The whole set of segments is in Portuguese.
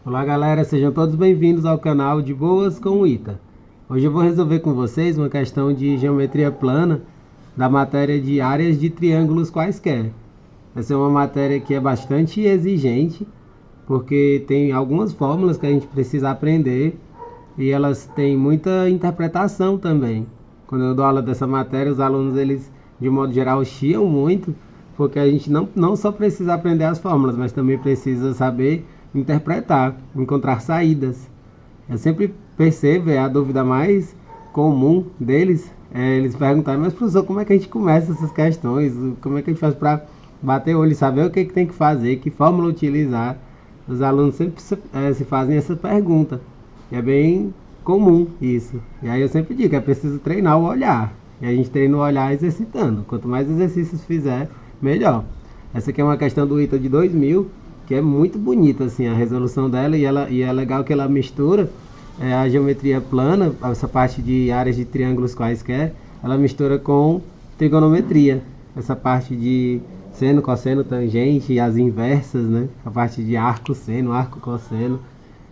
Olá galera, sejam todos bem-vindos ao canal de Boas com o Ita. Hoje eu vou resolver com vocês uma questão de geometria plana da matéria de áreas de triângulos quaisquer. Essa é uma matéria que é bastante exigente, porque tem algumas fórmulas que a gente precisa aprender e elas têm muita interpretação também. Quando eu dou aula dessa matéria, os alunos, eles de modo geral chiam muito, porque a gente não só precisa aprender as fórmulas, mas também precisa saber interpretar, encontrar saídas. Eu sempre percebo, é a dúvida mais comum deles, eles perguntarem, mas professor, como é que a gente começa essas questões? Como é que a gente faz para bater o olho e saber o que tem que fazer, que fórmula utilizar? Os alunos sempre se fazem essa pergunta. É bem comum isso. E aí eu sempre digo, é preciso treinar o olhar. E a gente treina o olhar exercitando. Quanto mais exercícios fizer, melhor. Essa aqui é uma questão do ITA de 2000, que é muito bonita assim a resolução dela, e é legal que ela mistura a geometria plana, essa parte de áreas de triângulos quaisquer, ela mistura com trigonometria, essa parte de seno, cosseno, tangente e as inversas, né? A parte de arco, seno, arco, cosseno.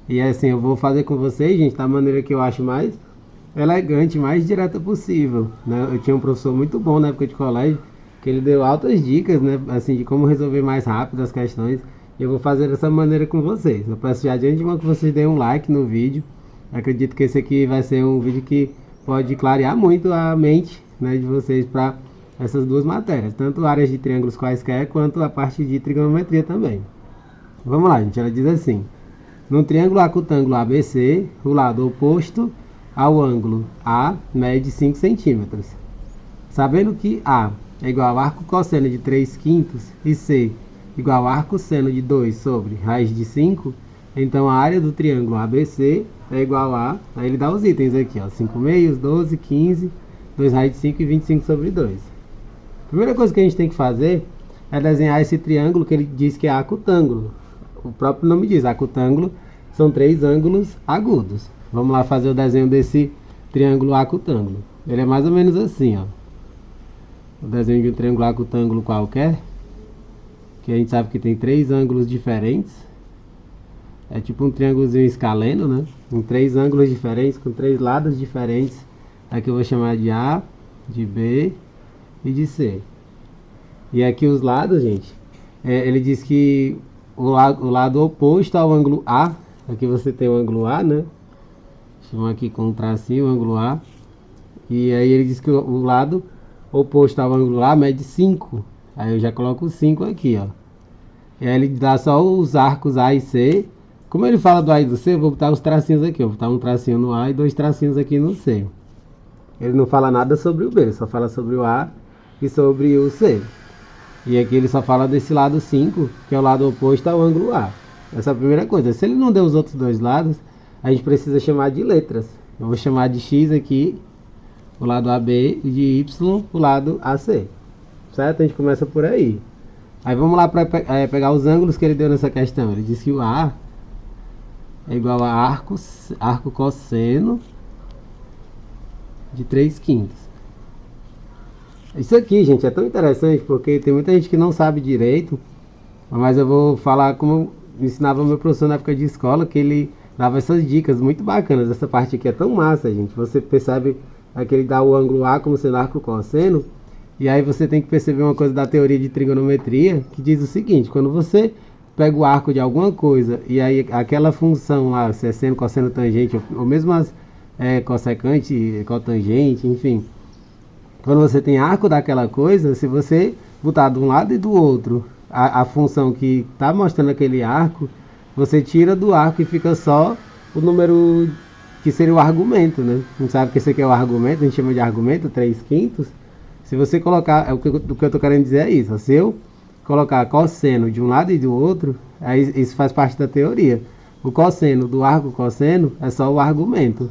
E assim, eu vou fazer com vocês, gente, da maneira que eu acho mais elegante, mais direta possível, né? Eu tinha um professor muito bom na época de colégio, que ele deu altas dicas, né, assim, de como resolver mais rápido as questões. E eu vou fazer dessa maneira com vocês. Eu peço já de antemão que vocês deem um like no vídeo. Acredito que esse aqui vai ser um vídeo que pode clarear muito a mente, né, de vocês para essas duas matérias, tanto áreas de triângulos quaisquer quanto a parte de trigonometria também. Vamos lá, gente. Ela diz assim: num triângulo acutângulo ABC, o lado oposto ao ângulo A mede 5 centímetros. Sabendo que A é igual a arco cosseno de 3 quintos e C igual a arco seno de 2 sobre raiz de 5, então a área do triângulo ABC é igual aí ele dá os itens aqui, ó, 5 meios, 12, 15, 2 raiz de 5 e 25 sobre 2. A primeira coisa que a gente tem que fazer é desenhar esse triângulo que ele diz que é acutângulo. O próprio nome diz, acutângulo são 3 ângulos agudos. Vamos lá fazer o desenho desse triângulo acutângulo. Ele é mais ou menos assim, ó. O desenho de um triângulo acutângulo qualquer, que a gente sabe que tem 3 ângulos diferentes. É tipo um triângulozinho escaleno, né? Com 3 ângulos diferentes, com 3 lados diferentes. Aqui eu vou chamar de A, de B e de C. E aqui os lados, gente, ele diz que o lado oposto ao ângulo A, aqui você tem o ângulo A, né? Chama aqui com um tracinho o ângulo A. E aí ele diz que o lado oposto ao ângulo A mede 5. Aí eu já coloco o 5 aqui, ó. E aí ele dá só os arcos A e C. Como ele fala do A e do C, eu vou botar os tracinhos aqui. Eu vou botar um tracinho no A e 2 tracinhos aqui no C. Ele não fala nada sobre o B, ele só fala sobre o A e sobre o C. E aqui ele só fala desse lado 5, que é o lado oposto ao ângulo A. Essa é a primeira coisa. Se ele não deu os outros dois lados, a gente precisa chamar de letras. Eu vou chamar de X aqui, o lado AB, e de Y, o lado AC. Certo? A gente começa por aí. Aí vamos lá para pegar os ângulos que ele deu nessa questão. Ele disse que o A é igual a arco cosseno de 3 quintos. Isso aqui, gente, é tão interessante porque tem muita gente que não sabe direito, mas eu vou falar como ensinava o meu professor na época de escola, que ele dava essas dicas muito bacanas. Essa parte aqui é tão massa, gente. Você percebe que ele dá o ângulo A como sendo arco cosseno. E aí você tem que perceber uma coisa da teoria de trigonometria, que diz o seguinte: quando você pega o arco de alguma coisa, e aí aquela função lá, se é seno, cosseno, tangente, ou mesmo as cossecante, cotangente, enfim. Quando você tem arco daquela coisa, se você botar de um lado e do outro a função que está mostrando aquele arco, você tira do arco e fica só o número que seria o argumento, né? A gente sabe que esse aqui é o argumento, a gente chama de argumento, 3 quintos. Se você colocar, o que eu estou querendo dizer é isso: se eu colocar cosseno de um lado e do outro, aí isso faz parte da teoria. O cosseno do arco cosseno é só o argumento.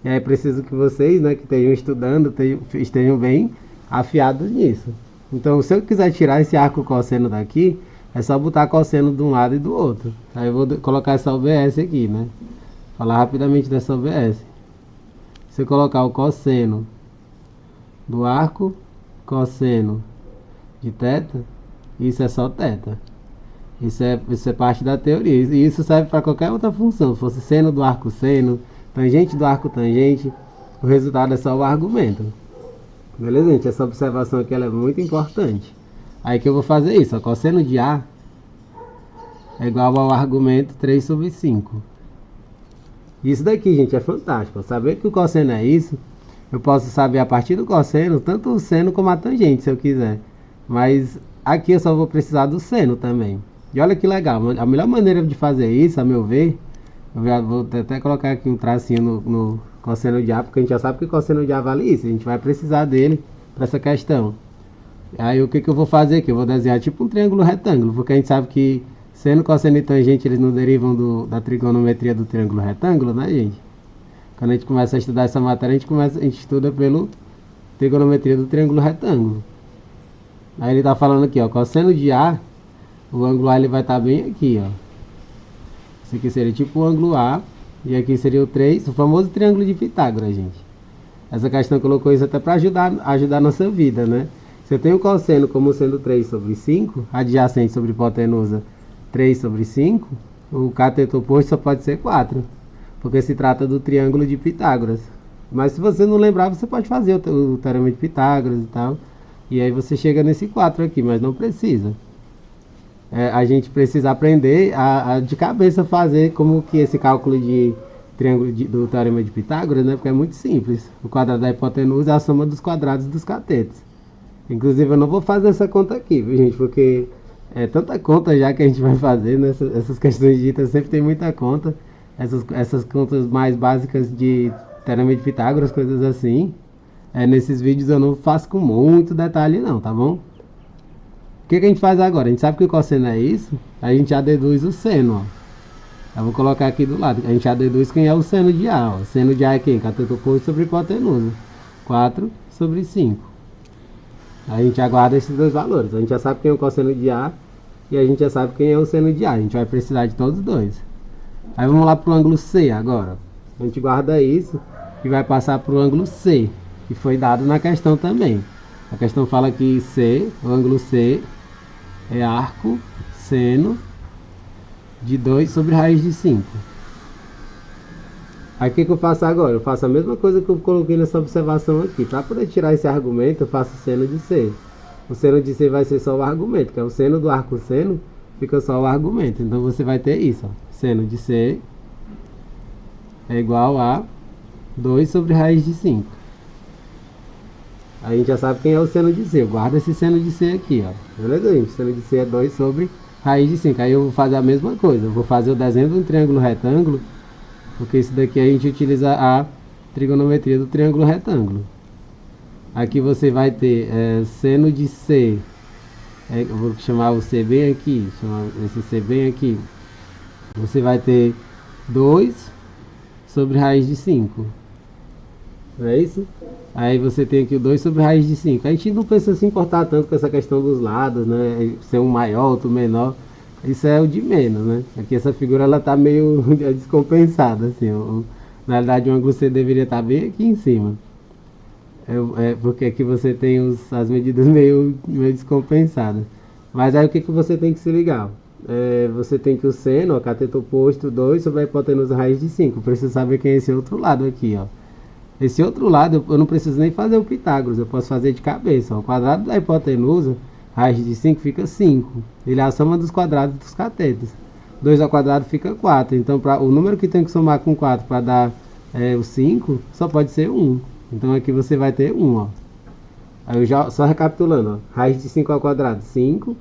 E aí é preciso que vocês, né, que estejam estudando, estejam bem afiados nisso. Então, se eu quiser tirar esse arco cosseno daqui, é só botar cosseno de um lado e do outro. Aí eu vou colocar essa OBS aqui, né? Falar rapidamente dessa OBS. Se eu colocar o cosseno do arco cosseno de θ, isso é só θ. Isso é parte da teoria. E isso serve para qualquer outra função. Se fosse seno do arco seno, tangente do arco tangente, o resultado é só o argumento. Beleza, gente? Essa observação aqui ela é muito importante. Aí que eu vou fazer isso. Ó, cosseno de A é igual ao argumento 3 sobre 5. Isso daqui, gente, é fantástico. Saber que o cosseno é isso, eu posso saber a partir do cosseno, tanto o seno como a tangente, se eu quiser. Mas aqui eu só vou precisar do seno também. E olha que legal, a melhor maneira de fazer isso, a meu ver, eu vou até colocar aqui um tracinho no cosseno de A, porque a gente já sabe que o cosseno de A vale isso. A gente vai precisar dele para essa questão. Aí o que eu vou fazer aqui? Eu vou desenhar tipo um triângulo retângulo, porque a gente sabe que seno, cosseno e tangente, eles não derivam da trigonometria do triângulo retângulo, né, gente? Quando a gente começa a estudar essa matéria, a gente estuda pelo trigonometria do triângulo retângulo. Aí ele está falando aqui, ó, cosseno de A, o ângulo A ele vai estar bem aqui, ó. Esse aqui seria tipo o ângulo A, e aqui seria o 3, o famoso triângulo de Pitágoras, gente. Essa questão colocou isso até para ajudar a nossa vida, né? Se eu tenho o cosseno como sendo 3 sobre 5, adjacente sobre hipotenusa 3 sobre 5, o cateto oposto só pode ser 4, porque se trata do triângulo de Pitágoras. Mas se você não lembrar, você pode fazer o teorema de Pitágoras e tal, e aí você chega nesse 4 aqui, mas não precisa. A gente precisa aprender a de cabeça fazer como que esse cálculo de triângulo do teorema de Pitágoras, né? Porque é muito simples. O quadrado da hipotenusa é a soma dos quadrados dos catetos. Inclusive eu não vou fazer essa conta aqui, viu, gente? Porque é tanta conta já que a gente vai fazer, né? Essas questões de ITA sempre tem muita conta. Essas contas mais básicas de teorema de Pitágoras, coisas assim. Nesses vídeos eu não faço com muito detalhe não, tá bom? O que a gente faz agora? A gente sabe que o cosseno é isso, a gente já deduz o seno, ó. Eu vou colocar aqui do lado, a gente já deduz quem é o seno de A, ó. O seno de A é quem? Cateto oposto sobre hipotenusa. 4 sobre 5. A gente aguarda esses dois valores. A gente já sabe quem é o cosseno de A e a gente já sabe quem é o seno de A. A gente vai precisar de todos os dois. Aí vamos lá para o ângulo C agora. A gente guarda isso e vai passar para o ângulo C, que foi dado na questão também. A questão fala que C, o ângulo C, é arco seno de 2 sobre raiz de 5. Aí o que eu faço agora? Eu faço a mesma coisa que eu coloquei nessa observação aqui. Para poder tirar esse argumento, eu faço seno de C. O seno de C vai ser só o argumento, que é o seno do arco seno, fica só o argumento. Então você vai ter isso, ó. Seno de C é igual a 2 sobre raiz de 5. Aí a gente já sabe quem é o seno de C. Eu guardo esse seno de C aqui, ó. Beleza, gente? O seno de C é 2 sobre raiz de 5. Aí eu vou fazer a mesma coisa. Eu vou fazer o desenho de um triângulo retângulo, porque isso daqui a gente utiliza a trigonometria do triângulo retângulo. Aqui você vai ter seno de C. Eu vou chamar o C bem aqui. Chamar esse C bem aqui. Você vai ter 2 sobre raiz de 5. Não é isso? Aí você tem aqui o 2 sobre raiz de 5. A gente não precisa se importar tanto com essa questão dos lados, né? Ser um maior, outro menor. Isso é o de menos, né? Aqui essa figura ela tá meio descompensada, assim. Na realidade o ângulo C deveria estar bem aqui em cima. Porque aqui você tem as medidas meio descompensadas. Mas aí o que você tem que se ligar? Você tem que o seno, ó, cateto oposto 2 sobre a hipotenusa raiz de 5. Preciso saber quem é esse outro lado aqui, ó. Esse outro lado eu não preciso nem fazer o Pitágoras, eu posso fazer de cabeça, ó. O quadrado da hipotenusa, raiz de 5 fica 5. Ele é a soma dos quadrados dos catetos. 2 ao quadrado fica 4. Então o número que tem que somar com 4 para dar o 5 só pode ser 1. Então aqui você vai ter 1, ó. Aí eu já, só recapitulando, ó. Raiz de 5 ao quadrado, 5.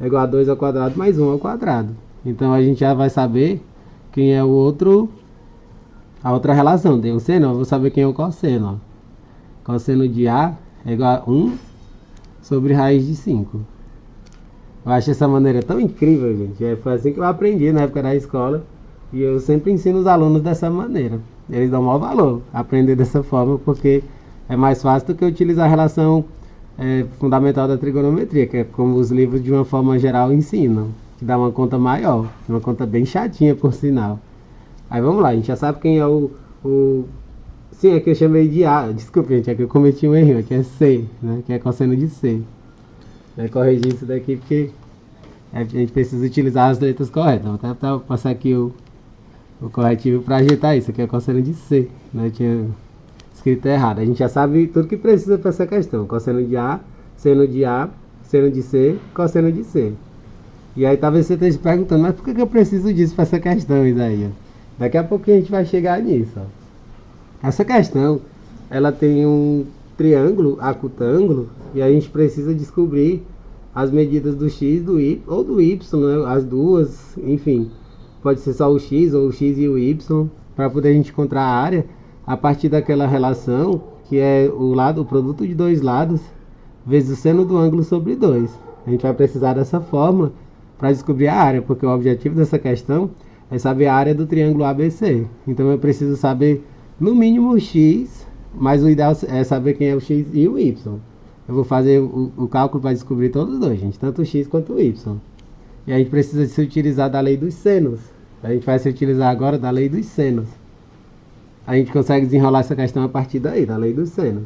É igual a 2 ao quadrado mais 1 ao quadrado. Então a gente já vai saber quem é a outra relação. Tem o seno, eu vou saber quem é o cosseno, ó. Cosseno de A é igual a 1 sobre raiz de 5. Eu acho essa maneira tão incrível, gente. Foi assim que eu aprendi na época da escola. E eu sempre ensino os alunos dessa maneira. Eles dão maior valor a aprender dessa forma, porque é mais fácil do que utilizar a relação fundamental da trigonometria, que é como os livros de uma forma geral ensinam, que dá uma conta maior, uma conta bem chatinha por sinal. Aí vamos lá, a gente já sabe quem é sim, aqui eu chamei de A, desculpa gente, aqui eu cometi um erro, aqui é C, né, que é cosseno de C. Corrigir isso daqui porque A gente precisa utilizar as letras corretas. Vou até passar aqui o corretivo para ajeitar isso. Aqui é cosseno de C, né? Eu tinha escrito errado. A gente já sabe tudo que precisa para essa questão. Cosseno de A, seno de A, seno de C, cosseno de C. E aí talvez você esteja se perguntando, mas por que eu preciso disso para essa questão, Isaías? Daqui a pouco a gente vai chegar nisso. Ó. Essa questão, ela tem um triângulo, acutângulo, e a gente precisa descobrir as medidas do x, do y, ou do y, né? As duas, enfim. Pode ser só o x, ou o x e o y, para poder a gente encontrar a área a partir daquela relação, que é o produto de dois lados, vezes o seno do ângulo sobre 2. A gente vai precisar dessa fórmula para descobrir a área, porque o objetivo dessa questão é saber a área do triângulo ABC. Então eu preciso saber no mínimo o x, mas o ideal é saber quem é o x e o y. Eu vou fazer o cálculo para descobrir todos os dois, gente, tanto o x quanto o y. E a gente precisa se utilizar da lei dos senos. A gente vai se utilizar agora da lei dos senos. A gente consegue desenrolar essa questão a partir daí, da lei dos senos.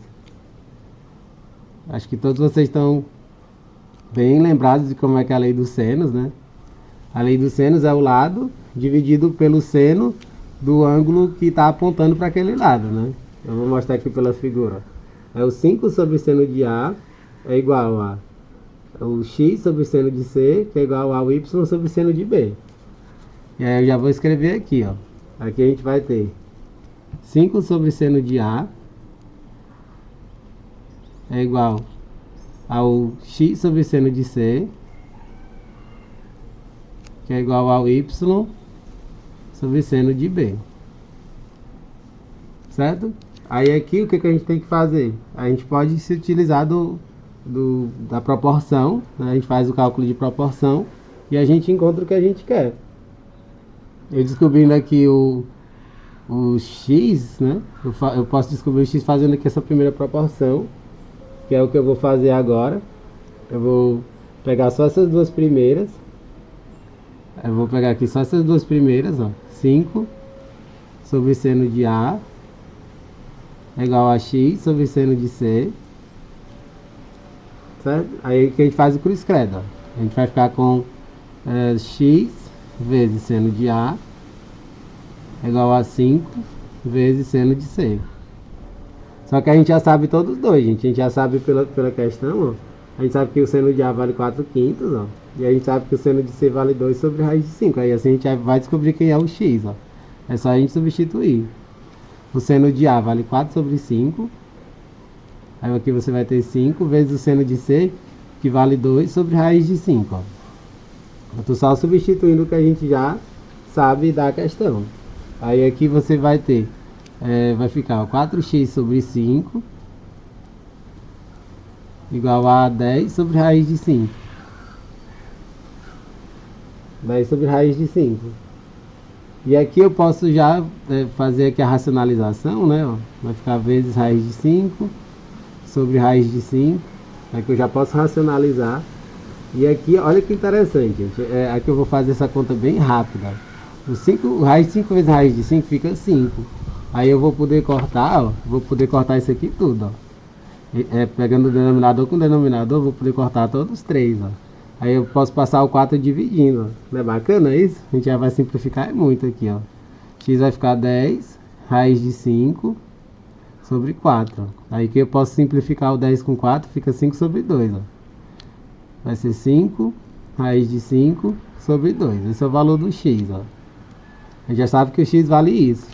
Acho que todos vocês estão bem lembrados de como é que é a lei dos senos, né? A lei dos senos é o lado dividido pelo seno do ângulo que está apontando para aquele lado, né? Eu vou mostrar aqui pela figura. É o 5 sobre seno de A é igual a o x sobre seno de C, que é igual ao y sobre seno de B. E aí eu já vou escrever aqui, ó. Aqui a gente vai ter 5 sobre seno de A é igual ao x sobre seno de C, que é igual ao y sobre seno de B. Certo? Aí aqui o que a gente tem que fazer? A gente pode se utilizar da proporção, né? A gente faz o cálculo de proporção e a gente encontra o que a gente quer. Eu descobrindo aqui o x, né? Eu posso descobrir o x fazendo aqui essa primeira proporção, que é o que eu vou fazer agora. Eu vou pegar só essas duas primeiras. Eu vou pegar aqui só essas duas primeiras, ó. 5 sobre seno de A é igual a x sobre seno de C. Certo? Aí que a gente faz o cruz credo, ó. A gente vai ficar com x vezes seno de A é igual a 5 vezes seno de C. Só que a gente já sabe todos os dois, gente. A gente já sabe pela questão, ó. A gente sabe que o seno de A vale 4/5, ó. E a gente sabe que o seno de C vale 2 sobre raiz de 5. Aí assim a gente vai descobrir quem é o x, ó. É só a gente substituir. O seno de A vale 4 sobre 5. Aí aqui você vai ter 5 vezes o seno de C, que vale 2 sobre raiz de 5, ó. Eu estou só substituindo o que a gente já sabe da questão. Aí aqui você vai ter, vai ficar 4x sobre 5 igual a 10 sobre raiz de 5. 10 sobre raiz de 5. E aqui eu posso já fazer aqui a racionalização, né? Ó. Vai ficar vezes raiz de 5 sobre raiz de 5. Aqui eu já posso racionalizar. E aqui, olha que interessante, gente. Aqui eu vou fazer essa conta bem rápida. Raiz de 5 vezes raiz de 5 fica 5. Aí eu vou poder cortar, ó. Vou poder cortar isso aqui tudo, ó. Pegando o denominador com o denominador, vou poder cortar todos os três, ó. Aí eu posso passar o 4 dividindo, ó. Não é bacana isso? A gente já vai simplificar muito aqui, ó. X vai ficar 10 raiz de 5 sobre 4. Aí que eu posso simplificar o 10 com 4, fica 5 sobre 2, ó. Vai ser 5 raiz de 5 sobre 2. Esse é o valor do x, ó. A gente já sabe que o x vale isso.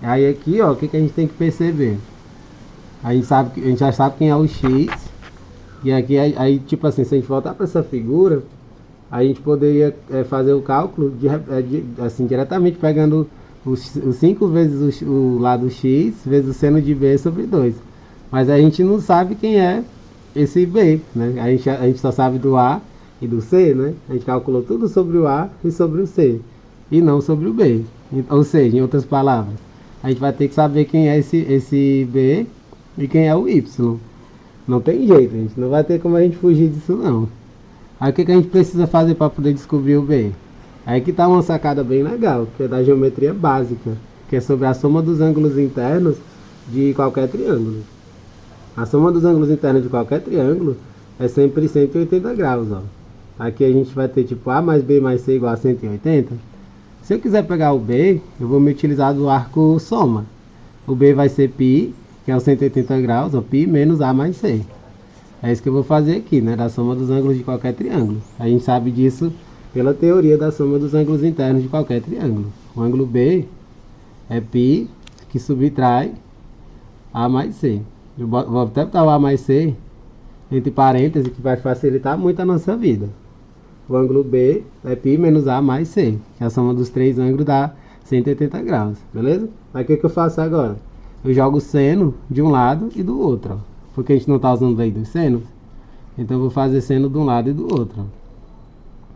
Aí aqui, ó, o que a gente tem que perceber? A gente já sabe quem é o x. E aqui, aí tipo assim, se a gente voltar para essa figura, a gente poderia fazer o cálculo assim, diretamente pegando os 5 vezes o lado x vezes o seno de b sobre 2. Mas a gente não sabe quem é esse b, né? A gente só sabe do a e do c, né? A gente calculou tudo sobre o a e sobre o c, e não sobre o b. Ou seja, em outras palavras, a gente vai ter que saber quem é esse b e quem é o y. Não tem jeito, gente. Não vai ter como a gente fugir disso, não. Aí o que a gente precisa fazer para poder descobrir o b? Aí que está uma sacada bem legal, que é da geometria básica, que é sobre a soma dos ângulos internos de qualquer triângulo. A soma dos ângulos internos de qualquer triângulo é sempre 180 graus, ó. aqui a gente vai ter tipo A mais B mais C igual a 180. Se eu quiser pegar o B, eu vou me utilizar do arco soma. O B vai ser π, que é o 180 graus, ou π menos A mais C. É isso que eu vou fazer aqui, né? Da soma dos ângulos de qualquer triângulo. A gente sabe disso pela teoria da soma dos ângulos internos de qualquer triângulo. O ângulo B é π, que subtrai A mais C. Eu vou até botar o A mais C entre parênteses, que vai facilitar muito a nossa vida. O ângulo B é π menos A mais C, que a soma dos três ângulos dá 180 graus, beleza? Aí o que eu faço agora? Eu jogo o seno de um lado e do outro, ó, porque a gente não está usando lei dos senos. Então eu vou fazer seno de um lado e do outro.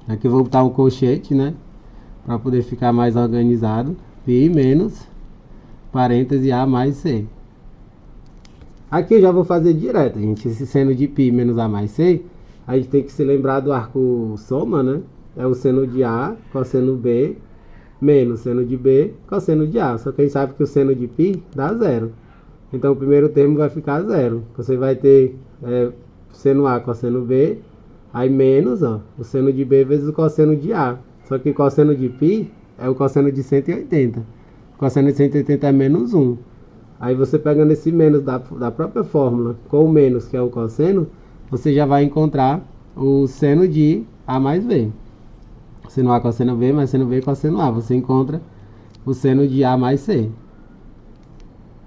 Ó. Aqui eu vou botar um colchete, né? Para poder ficar mais organizado. π menos parêntese A mais C. Aqui eu já vou fazer direto, gente. Esse seno de π menos A mais C, a gente tem que se lembrar do arco soma, né? É o seno de A, cosseno B, menos seno de B, cosseno de A. Só que a gente sabe que o seno de π dá zero. Então o primeiro termo vai ficar zero. Você vai ter seno A, cosseno B, aí menos, ó, o seno de B vezes o cosseno de A. Só que o cosseno de π é o cosseno de 180. O cosseno de 180 é menos 1. Aí você pegando esse menos da própria fórmula com o menos, que é o cosseno, você já vai encontrar o seno de A mais B. Seno A cosseno B mais seno B cosseno A. Você encontra o seno de A mais C.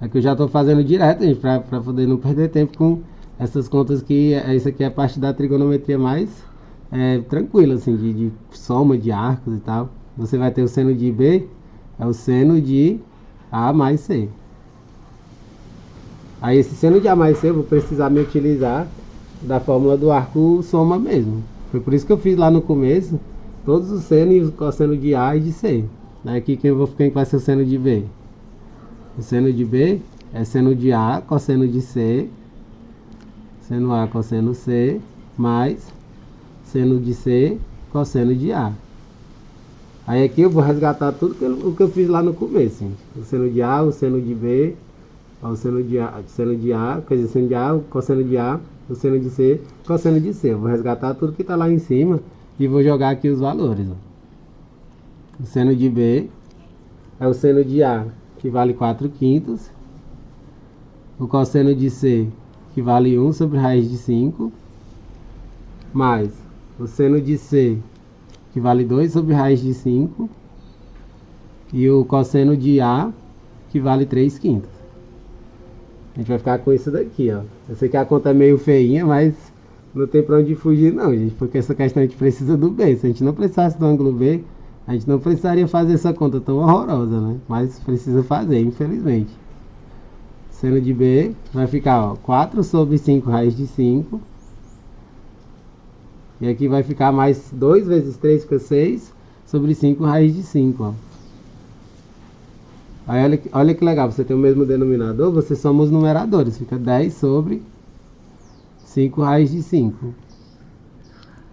Aqui eu já estou fazendo direto, gente, para poder não perder tempo com essas contas que isso aqui é a parte da trigonometria mais tranquila, assim, de soma de arcos e tal. Você vai ter o seno de B, é o seno de A mais C. Aí esse seno de A mais C eu vou precisar me utilizar da fórmula do arco soma mesmo. Foi por isso que eu fiz lá no começo todos os senos e o cosseno de A e de C. Aqui quem vai ser o seno de B? O seno de B é seno de A, cosseno de C, seno A, cosseno C, mais seno de C, cosseno de A. Aí aqui eu vou resgatar tudo o que eu fiz lá no começo, gente. O seno de A, o seno de B, o seno de A, quer dizer, seno de A, o cosseno de A, o seno de C, cosseno de C. Eu vou resgatar tudo que está lá em cima e vou jogar aqui os valores. Ó. O seno de B é o seno de A, que vale 4/5. O cosseno de C, que vale 1 sobre raiz de 5. Mais o seno de C, que vale 2 sobre raiz de 5. E o cosseno de A, que vale 3/5. A gente vai ficar com isso daqui, ó. Eu sei que a conta é meio feinha, mas não tem pra onde fugir não, gente. Porque essa questão a gente precisa do B. Se a gente não precisasse do ângulo B, a gente não precisaria fazer essa conta tão horrorosa, né? Mas precisa fazer, infelizmente. Seno de B vai ficar, ó, 4 sobre 5 raiz de 5. E aqui vai ficar mais 2 vezes 3 fica 6 sobre 5 raiz de 5, ó. Aí olha que legal, você tem o mesmo denominador, você soma os numeradores, fica 10 sobre 5 raiz de 5.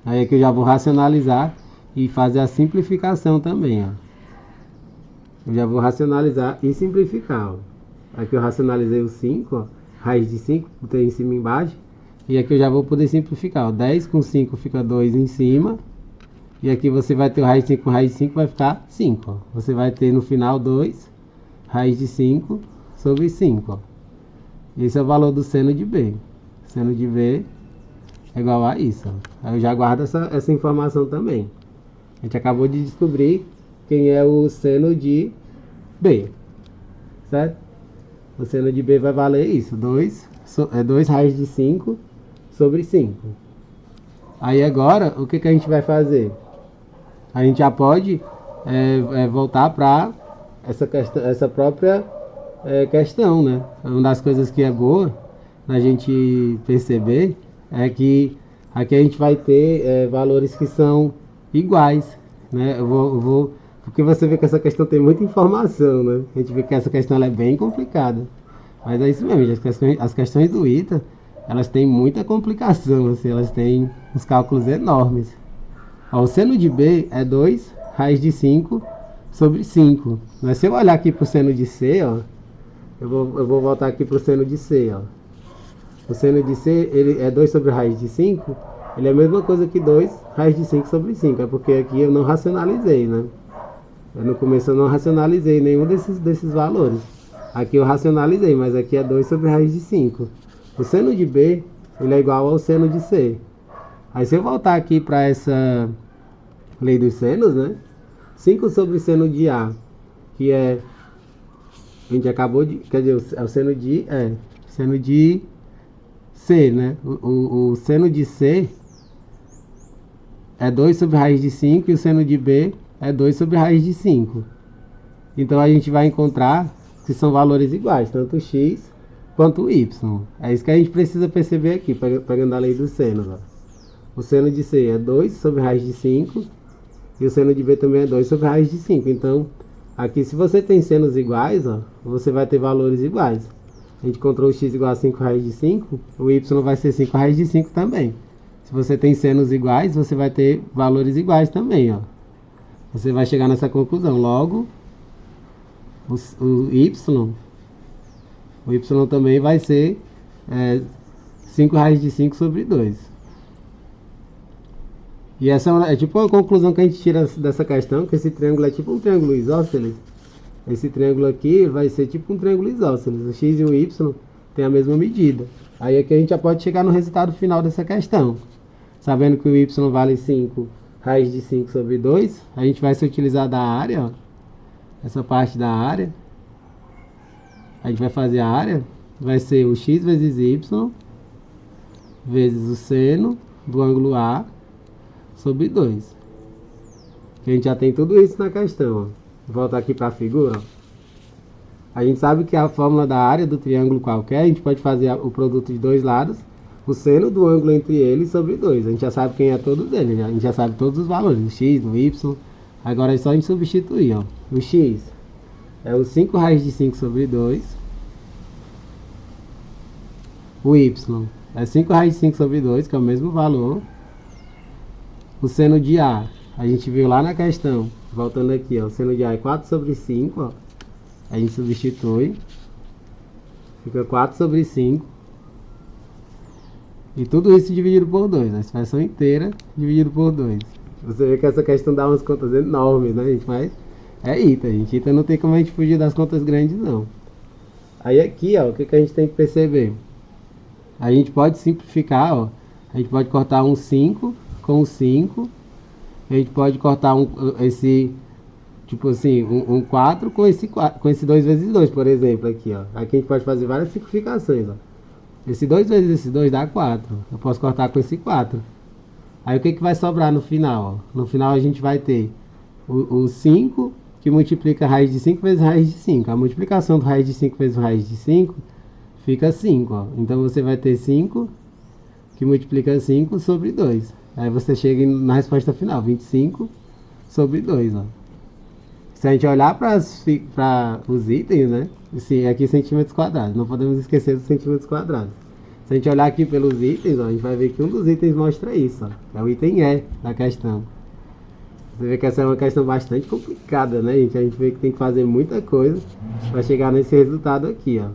Aí aqui eu já vou racionalizar e fazer a simplificação também, ó. Eu já vou racionalizar e simplificar, ó. Aqui eu racionalizei o 5, ó, raiz de 5, botei em cima e embaixo. E aqui eu já vou poder simplificar, ó. 10 com 5 fica 2 em cima. E aqui você vai ter o raiz de 5 com raiz de 5, vai ficar 5, ó. Você vai ter no final 2 raiz de 5 sobre 5, ó. Esse é o valor do seno de B. Seno de B é igual a isso, ó. Aí eu já guardo essa informação também. A gente acabou de descobrir quem é o seno de B, certo? O seno de B vai valer isso, 2 raiz de 5 sobre 5. Aí agora, o que a gente vai fazer? A gente já pode voltar para essa própria questão, né? Uma das coisas que é boa a gente perceber é que aqui a gente vai ter valores que são iguais, né? Porque você vê que essa questão tem muita informação, né? A gente vê que essa questão ela é bem complicada. Mas é isso mesmo, as questões do ITA, elas têm muita complicação, assim, elas têm uns cálculos enormes. Ó, o seno de B é 2 raiz de 5 sobre 5. Mas se eu olhar aqui para o seno de C, ó, eu vou voltar aqui para o seno de C, ó. O seno de C ele é 2 sobre raiz de 5, ele é a mesma coisa que 2 raiz de 5 sobre 5. É porque aqui eu não racionalizei, né? No começo eu não racionalizei nenhum desses valores. Aqui eu racionalizei, mas aqui é 2 sobre raiz de 5. O seno de B, ele é igual ao seno de C. Aí se eu voltar aqui para essa lei dos senos, né? 5 sobre seno de A, que é... A gente acabou de... Quer dizer, é o seno de... seno de C, né? O seno de C é 2 sobre raiz de 5 e o seno de B é 2 sobre raiz de 5. Então a gente vai encontrar que são valores iguais, tanto o x quanto o y. É isso que a gente precisa perceber aqui, pegando a lei dos senos. Ó. O seno de C é 2 sobre raiz de 5 e o seno de B também é 2 sobre raiz de 5. Então, aqui se você tem senos iguais, ó, você vai ter valores iguais. A gente encontrou o x igual a 5 raiz de 5, o y vai ser 5 raiz de 5 também. Se você tem senos iguais, você vai ter valores iguais também, ó. Você vai chegar nessa conclusão. Logo, o y também vai ser 5 raiz de 5 sobre 2. E essa é tipo uma conclusão que a gente tira dessa questão, que esse triângulo é tipo um triângulo isósceles. Esse triângulo aqui vai ser tipo um triângulo isósceles. O x e o y têm a mesma medida. Aí aqui a gente já pode chegar no resultado final dessa questão. Sabendo que o y vale 5 raiz de 5 sobre 2, a gente vai se utilizar da área, ó. Essa parte da área. A gente vai fazer a área, vai ser o x vezes y, vezes o seno do ângulo A, sobre 2. A gente já tem tudo isso na questão, ó. Volta aqui para a figura, ó. A gente sabe que a fórmula da área do triângulo qualquer, a gente pode fazer o produto de dois lados, o seno do ângulo entre eles sobre 2. A gente já sabe quem é todos eles, a gente já sabe todos os valores, o x, o y. Agora é só a gente substituir, ó. O x é o 5 raiz de 5 sobre 2. O y é 5 raiz de 5 sobre 2, que é o mesmo valor. O seno de A, a gente viu lá na questão, voltando aqui, ó, o seno de A é 4 sobre 5, ó. A gente substitui. Fica 4 sobre 5. E tudo isso dividido por 2, a expressão inteira dividido por 2. Você vê que essa questão dá umas contas enormes, né, gente? Mas é ITA, gente. ITA não tem como a gente fugir das contas grandes, não. Aí aqui, ó, o que a gente tem que perceber? A gente pode simplificar, ó. A gente pode cortar um 5 com o 5. A gente pode cortar esse, tipo assim, um 4 com esse 2 vezes 2, por exemplo, aqui, ó. Aqui a gente pode fazer várias simplificações, ó. Esse 2 vezes esse 2 dá 4. Eu posso cortar com esse 4. Aí o que vai sobrar no final? Ó? No final a gente vai ter o 5, que multiplica a raiz de 5 vezes a raiz de 5. A multiplicação do raiz de 5 vezes a raiz de 5 fica 5. Ó. Então você vai ter 5, que multiplica 5 sobre 2. Aí você chega na resposta final, 25 sobre 2. Ó. Se a gente olhar para os itens, né? Aqui centímetros quadrados, não podemos esquecer dos centímetros quadrados. Se a gente olhar aqui pelos itens, ó, a gente vai ver que um dos itens mostra isso, ó, é o item E da questão. Você vê que essa é uma questão bastante complicada, né, gente? A gente vê que tem que fazer muita coisa para chegar nesse resultado aqui, ó,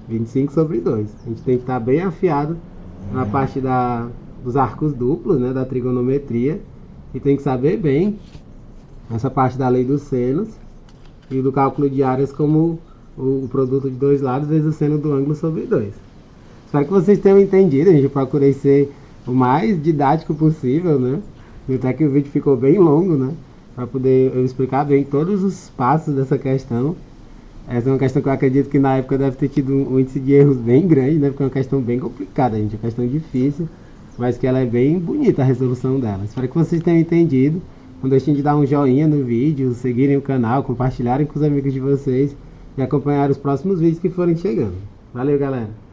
25 sobre 2. A gente tem que estar bem afiado na parte dos arcos duplos, né, da trigonometria, e tem que saber bem essa parte da lei dos senos e do cálculo de áreas como o produto de dois lados vezes o seno do ângulo sobre 2. Espero que vocês tenham entendido. A gente procurei ser o mais didático possível, né? E até que o vídeo ficou bem longo, né? Para poder eu explicar bem todos os passos dessa questão. Essa é uma questão que eu acredito que na época deve ter tido um índice de erros bem grande, né? Porque é uma questão bem complicada, gente. É uma questão difícil, mas que ela é bem bonita a resolução dela. Espero que vocês tenham entendido. Não deixem de dar um joinha no vídeo, seguirem o canal, compartilharem com os amigos de vocês e acompanhar os próximos vídeos que forem chegando. Valeu, galera!